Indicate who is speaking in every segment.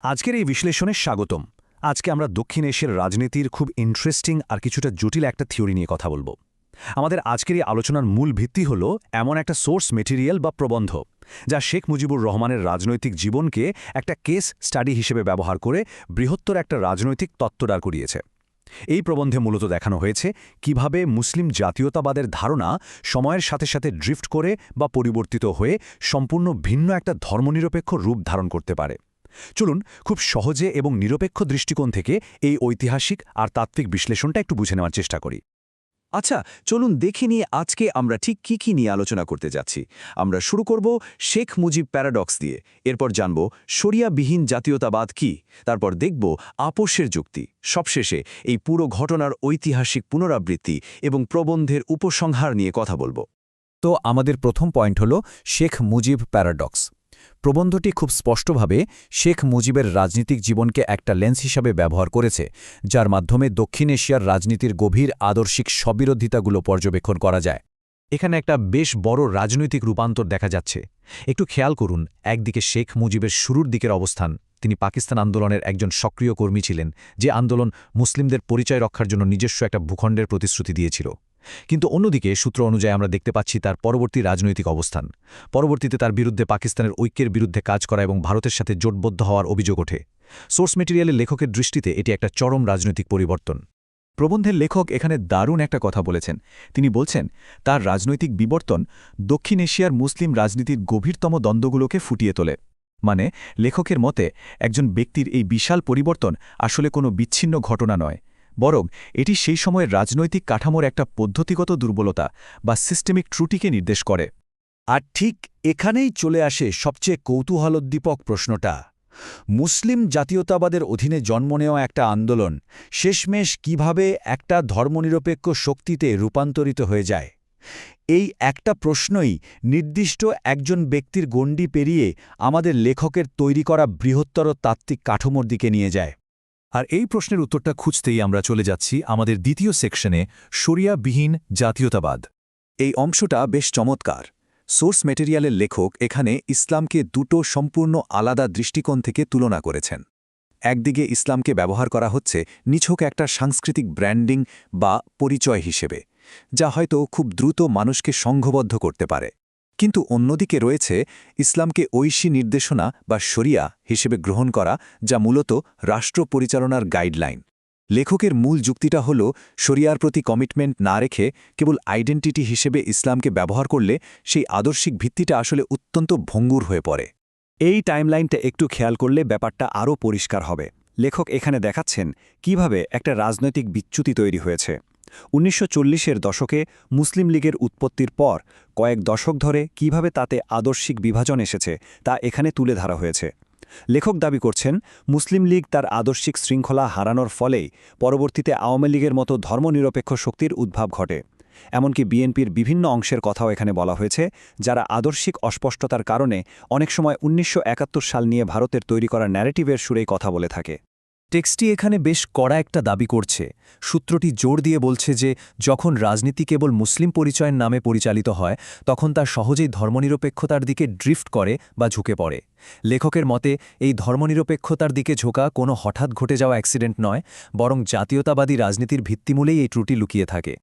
Speaker 1: আজকের এই বিশ্লেষণে স্বাগতম। আজকে আমরা দক্ষিণ এশিয়ার রাজনীতির খুব ইন্টারেস্টিং আর কিছুটা জটিল একটা থিওরি নিয়ে কথা বলবো। আমাদের আজকের এই আলোচনার মূল ভিত্তি হল এমন একটা সোর্স মেটেরিয়াল বা প্রবন্ধ যা শেখ মুজিবুর রহমানের রাজনৈতিক জীবনকে একটা কেস স্টাডি হিসেবে ব্যবহার করে বৃহত্তর একটা রাজনৈতিক তত্ত্ব দাঁড় করিয়েছে। এই প্রবন্ধে মূলত দেখানো হয়েছে কিভাবে মুসলিম জাতীয়তাবাদের ধারণা সময়ের সাথে সাথে ড্রিফট করে বা পরিবর্তিত হয়ে সম্পূর্ণ ভিন্ন একটা ধর্মনিরপেক্ষ রূপ ধারণ করতে পারে। চলুন খুব সহজে এবং নিরপেক্ষ দৃষ্টিকোণ থেকে এই ঐতিহাসিক আর তাত্ত্বিক বিশ্লেষণটা একটু বুঝে নেওয়ার চেষ্টা করি।
Speaker 2: আচ্ছা, চলুন দেখে নিয়ে আজকে আমরা ঠিক কি নিয়ে আলোচনা করতে যাচ্ছি। আমরা শুরু করব শেখ মুজিব প্যারাডক্স দিয়ে, এরপর জানব শরিয়াবিহীন জাতীয়তাবাদ কি, তারপর দেখব আপোষের যুক্তি, সবশেষে এই পুরো ঘটনার ঐতিহাসিক পুনরাবৃত্তি এবং প্রবন্ধের উপসংহার নিয়ে কথা বলবো।
Speaker 3: তো আমাদের প্রথম পয়েন্ট হল শেখ মুজিব প্যারাডক্স। প্রবন্ধটি খুব স্পষ্টভাবে শেখ মুজিবের রাজনীতিক জীবনকে একটা লেন্স হিসাবে ব্যবহার করেছে, যার মাধ্যমে দক্ষিণ এশিয়ার রাজনীতির গভীর আদর্শিক সবিরোধিতাগুলো পর্যবেক্ষণ করা যায়। এখানে একটা বেশ বড় রাজনৈতিক রূপান্তর দেখা যাচ্ছে। একটু খেয়াল করুন, একদিকে শেখ মুজিবের শুরুর দিকের অবস্থান, তিনি পাকিস্তান আন্দোলনের একজন সক্রিয় কর্মী ছিলেন, যে আন্দোলন মুসলিমদের পরিচয় রক্ষার জন্য নিজস্ব একটা ভূখণ্ডের প্রতিশ্রুতি দিয়েছিল। কিন্তু অন্যদিকে সূত্র অনুযায়ী আমরা দেখতে পাচ্ছি তার পরবর্তী রাজনৈতিক অবস্থান। পরবর্তীতে তার বিরুদ্ধে পাকিস্তানের ঐক্যের বিরুদ্ধে কাজ করা এবং ভারতের সাথে জোটবদ্ধ হওয়ার অভিযোগ ওঠে। সোর্স মেটেরিয়ালের লেখকের দৃষ্টিতে এটি একটা চরম রাজনৈতিক পরিবর্তন। প্রবন্ধের লেখক এখানে দারুণ একটা কথা বলেছেন। তিনি বলছেন তার রাজনৈতিক বিবর্তন দক্ষিণ এশিয়ার মুসলিম রাজনীতির গভীরতম দ্বন্দ্বগুলোকে ফুটিয়ে তোলে। মানে লেখকের মতে একজন ব্যক্তির এই বিশাল পরিবর্তন আসলে কোনো বিচ্ছিন্ন ঘটনা নয়, বরং এটি সেই সময়ের রাজনৈতিক কাঠামোর একটা পদ্ধতিগত দুর্বলতা বা সিস্টেমিক ত্রুটিকে নির্দেশ করে।
Speaker 1: আর ঠিক এখানেই চলে আসে সবচেয়ে কৌতূহলোদ্দীপক প্রশ্নটা। মুসলিম জাতীয়তাবাদের অধীনে জন্ম নেওয়া একটা আন্দোলন শেষমেশ কিভাবে একটা ধর্মনিরপেক্ষ শক্তিতে রূপান্তরিত হয়ে যায়? এই একটা প্রশ্নই নির্দিষ্ট একজন ব্যক্তির গণ্ডি পেরিয়ে আমাদের লেখকের তৈরি করা বৃহত্তর তাত্ত্বিক কাঠামোর দিকে নিয়ে যায়।
Speaker 3: আর এই প্রশ্নের উত্তরটা খুঁজতেই আমরা চলে যাচ্ছি আমাদের দ্বিতীয় সেকশনে, শরিয়াবিহীন জাতীয়তাবাদ।
Speaker 2: এই অংশটা বেশ চমৎকার। সোর্স মেটেরিয়ালের লেখক এখানে ইসলামকে দুটো সম্পূর্ণ আলাদা দৃষ্টিকোণ থেকে তুলনা করেছেন। একদিকে ইসলামকে ব্যবহার করা হচ্ছে নিছক একটা সাংস্কৃতিক ব্র্যান্ডিং বা পরিচয় হিসেবে, যা হয়তো খুব দ্রুত মানুষকে সংঘবদ্ধ করতে পারে। কিন্তু অন্যদিকে রয়েছে ইসলামকে ঐশী নির্দেশনা বা শরিয়া হিসেবে গ্রহণ করা, যা মূলত রাষ্ট্র পরিচালনার গাইডলাইন। লেখকের মূল যুক্তিটা হল শরিয়ার প্রতি কমিটমেন্ট না রেখে কেবল আইডেন্টিটি হিসেবে ইসলামকে ব্যবহার করলে সেই আদর্শিক ভিত্তিটা আসলে অত্যন্ত ভঙ্গুর হয়ে পড়ে।
Speaker 1: এই টাইমলাইনটা একটু খেয়াল করলে ব্যাপারটা আরও পরিষ্কার হবে। লেখক এখানে দেখাচ্ছেন কিভাবে একটা রাজনৈতিক বিচ্যুতি তৈরি হয়েছে। ১৯৪০-এর দশকে মুসলিম লীগের উৎপত্তির পর কয়েক দশক ধরে কিভাবে তাতে আদর্শিক বিভাজন এসেছে তা এখানে তুলে ধরা হয়েছে। লেখক দাবি করছেন মুসলিম লীগ তার আদর্শিক শৃঙ্খলা হারানোর ফলেই পরবর্তীতে আওয়ামী লীগের মতো ধর্মনিরপেক্ষ শক্তির উদ্ভব ঘটে। এমনকি বিএনপির বিভিন্ন অংশের কথাও এখানে বলা হয়েছে, যারা আদর্শিক অস্পষ্টতার কারণে অনেক সময় ১৯৭১ সাল নিয়ে ভারতের তৈরি করা ন্যারেটিভের সুরেই কথা বলে থাকে।
Speaker 3: টেক্সটটি এখানে বেশ কড়া একটা দাবি করছে। সূত্রটি জোর দিয়ে বলছে যে যখন রাজনীতি কেবল মুসলিম পরিচয়ের নামে পরিচালিত হয়, তখন তা সহজেই ধর্মনিরপেক্ষতার দিকে ড্রিফট করে বা ঝুঁকে পড়ে। লেখকের মতে এই ধর্মনিরপেক্ষতার দিকে ঝোঁকা কোনো হঠাৎ ঘটে যাওয়া অ্যাক্সিডেন্ট নয়, বরং জাতীয়তাবাদী রাজনীতির ভিত্তিমূলেই এই ত্রুটি লুকিয়ে থাকে।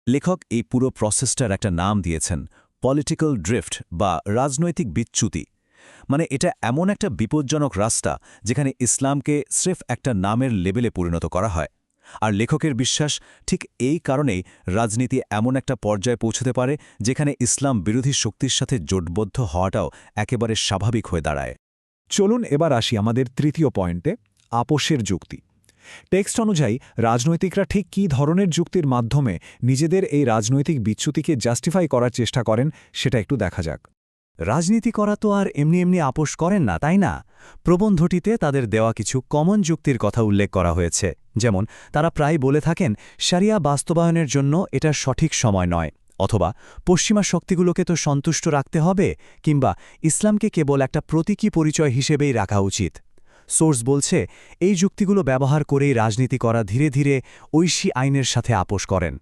Speaker 1: লেখক এই পুরো প্রসেসটার একটা নাম দিয়েছেন পলিটিক্যাল ড্রিফট বা রাজনৈতিক বিচ্যুতি। মানে এটা এমন একটা বিপজ্জনক রাস্তা যেখানে ইসলামকে স্রেফ একটা নামের লেবেলে পরিণত করা হয়। আর লেখকের বিশ্বাস ঠিক এই কারণেই রাজনীতি এমন একটা পর্যায়ে পৌঁছতে পারে যেখানে ইসলাম বিরোধী শক্তির সাথে জোটবদ্ধ হওয়াটাও একেবারে স্বাভাবিক হয়ে দাঁড়ায়।
Speaker 4: চলুন এবার আসি আমাদের তৃতীয় পয়েন্টে, আপোষের যুক্তি। টেক্সট অনুযায়ী রাজনৈতিকরা ঠিক কী ধরনের যুক্তির মাধ্যমে নিজেদের এই রাজনৈতিক বিচ্যুতিকে জাস্টিফাই করার চেষ্টা করেন সেটা একটু দেখা যাক।
Speaker 1: রাজনীতি করা তো আর এমনি এমনি আপোষ করেন না, তাই না? প্রবন্ধটিতে তাদের দেওয়া কিছু কমন যুক্তির কথা উল্লেখ করা হয়েছে। যেমন তারা প্রায় বলে থাকেন শরিয়া বাস্তবায়নের জন্য এটা সঠিক সময় নয়, অথবা পশ্চিমা শক্তিগুলোকে তো সন্তুষ্ট রাখতে হবে, কিংবা ইসলামকে কেবল একটা প্রতীকী পরিচয় হিসেবেই রাখা উচিত। সোর্স বলছে এই যুক্তিগুলো ব্যবহার করেই রাজনীতি করা ধীরে ধীরে ঐশী আইনের সাথে আপোষ করেন।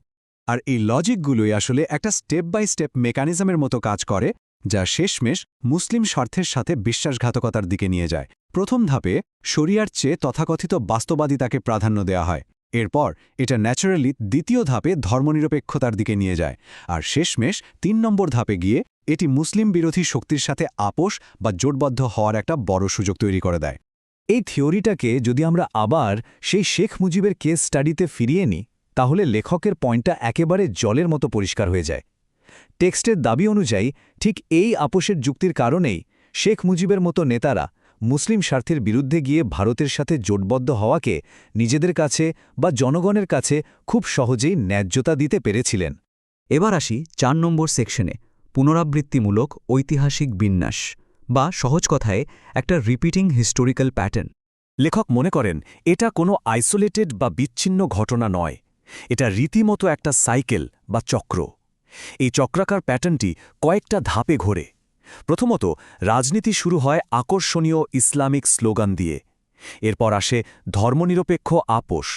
Speaker 4: আর এই লজিকগুলোই আসলে একটা স্টেপ বাই স্টেপ মেকানিজমের মতো কাজ করে,
Speaker 1: যা শেষমেশ মুসলিম স্বার্থের সাথে বিশ্বাসঘাতকতার দিকে নিয়ে যায়। প্রথম ধাপে শরিয়ার চেয়ে তথাকথিত বাস্তবাদিতাকে প্রাধান্য দেওয়া হয়। এরপর এটা ন্যাচারালি দ্বিতীয় ধাপে ধর্মনিরপেক্ষতার দিকে নিয়ে যায়, আর শেষমেশ ৩ নম্বর ধাপে গিয়ে এটি মুসলিম বিরোধী শক্তির সাথে আপোষ বা জোটবদ্ধ হওয়ার একটা বড় সুযোগ তৈরি করে দেয়।
Speaker 2: এই থিওরিটাকে যদি আমরা আবার সেই শেখ মুজিবের কেস স্টাডিতে ফিরিয়ে নিই, তাহলে লেখকের পয়েন্টটা একেবারে জলের মতো পরিষ্কার হয়ে যায়। টেক্সটের দাবি অনুযায়ী ঠিক এই আপোষের যুক্তির কারণেই শেখ মুজিবের মতো নেতারা মুসলিম স্বার্থের বিরুদ্ধে গিয়ে ভারতের সাথে জোটবদ্ধ হওয়াকে নিজেদের কাছে বা জনগণের কাছে খুব সহজেই ন্যায্যতা দিতে পেরেছিলেন।
Speaker 3: এবার আসি ৪ নম্বর সেকশনে, পুনরাবৃত্তিমূলক ঐতিহাসিক বিন্যাস বা সহজ কথায় একটা রিপিটিং হিস্টোরিক্যাল প্যাটার্ন।
Speaker 2: লেখক মনে করেন এটা কোনো আইসোলেটেড বা বিচ্ছিন্ন ঘটনা নয়, এটা রীতিমতো একটা সাইকেল বা চক্র। এই চক্রাকার প্যাটার্নটি কয়েকটা ধাপে ঘোরে। প্রথমত, রাজনীতি শুরু হয় আকর্ষণীয় ইসলামিক স্লোগান দিয়ে। এরপর আসে ধর্মনিরপেক্ষ আপোষ,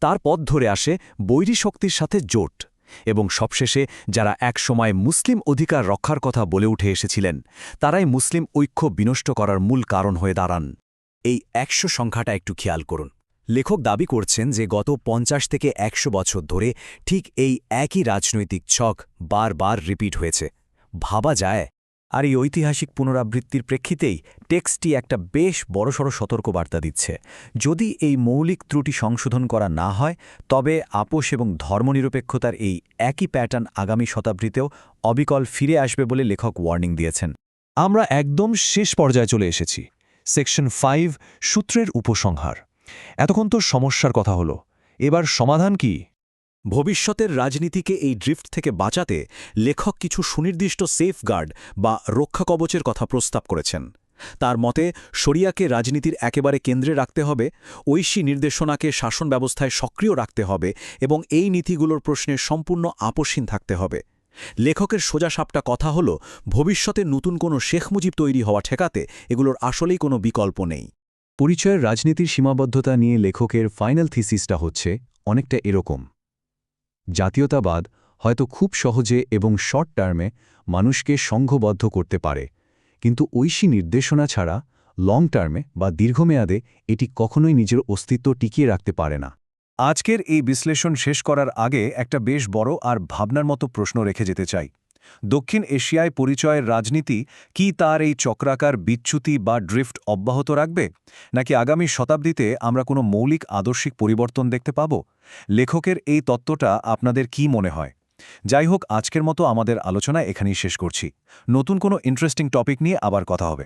Speaker 2: তার পথ ধরে আসে বৈরী শক্তির সাথে জোট, এবং সবশেষে যারা একসময় মুসলিম অধিকার রক্ষার কথা বলে উঠে এসেছিলেন, তারাই মুসলিম ঐক্য বিনষ্ট করার মূল কারণ হয়ে দাঁড়ান। এই ১০০ সংখ্যাটা একটু খেয়াল করুন। লেখক দাবি করছেন যে গত ৫০ থেকে ১০০ বছর ধরে ঠিক এই একই রাজনৈতিক ছক বারবার রিপিট হয়েছে। ভাবা যায়। আর এই ঐতিহাসিক পুনরাবৃত্তির প্রেক্ষিতেই টেক্সটটি একটা বেশ বড়সড় সতর্কবার্তা দিচ্ছে। যদি এই মৌলিক ত্রুটি সংশোধন করা না হয়, তবে আপোষ এবং ধর্মনিরপেক্ষতার এই একই প্যাটার্ন আগামী শতাব্দীতেও অবিকল ফিরে আসবে বলে লেখক ওয়ার্নিং দিয়েছেন।
Speaker 4: আমরা একদম শেষ পর্যায়ে চলে এসেছি। সেকশন 5, সূত্রের উপসংহার। এতক্ষণ তো সমস্যার কথা হলো, এবার সমাধান কি?
Speaker 2: ভবিষ্যতের রাজনীতিকে এই ড্রিফট থেকে বাঁচাতে লেখক কিছু সুনির্দিষ্ট সেফগার্ড বা রক্ষাকবচের কথা প্রস্তাব করেছেন। তার মতে, শরিয়াকে রাজনীতির একেবারে কেন্দ্রে রাখতে হবে, ঐশী নির্দেশনাকে শাসন ব্যবস্থায় সক্রিয় রাখতে হবে এবং এই নীতিগুলোর প্রশ্নে সম্পূর্ণ আপোষহীন থাকতে হবে। লেখকের সোজাসাপটা কথা হল, ভবিষ্যতে নতুন কোনো শেখ মুজিব তৈরি হওয়া ঠেকাতে এগুলোর আসলেই কোনো বিকল্প নেই।
Speaker 3: পরিচয়ের রাজনীতির সীমাবদ্ধতা নিয়ে লেখকের ফাইনাল থিসিসটা হচ্ছে অনেকটা এরকম: জাতীয়তাবাদ হয়তো খুব সহজে এবং শর্ট টার্মে মানুষকে সংঘবদ্ধ করতে পারে, কিন্তু ঐশী নির্দেশনা ছাড়া লং টার্মে বা দীর্ঘমেয়াদে এটি কখনোই নিজের অস্তিত্ব টিকিয়ে রাখতে পারে না।
Speaker 4: আজকের এই বিশ্লেষণ শেষ করার আগে একটা বেশ বড় আর ভাবনার মতো প্রশ্ন রেখে যেতে চাই। দক্ষিণ এশিয়ায় পরিচয়ের রাজনীতি কি তার এই চক্রাকার বিচ্যুতি বা ড্রিফট অব্যাহত রাখবে, নাকি আগামী শতাব্দীতে আমরা কোনো মৌলিক আদর্শিক পরিবর্তন দেখতে পাব? লেখকের এই তত্ত্বটা আপনাদের কি মনে হয়? যাই হোক, আজকের মতো আমাদের আলোচনা এখানেই শেষ করছি। নতুন কোনো ইন্টারেস্টিং টপিক নিয়ে আবার কথা হবে।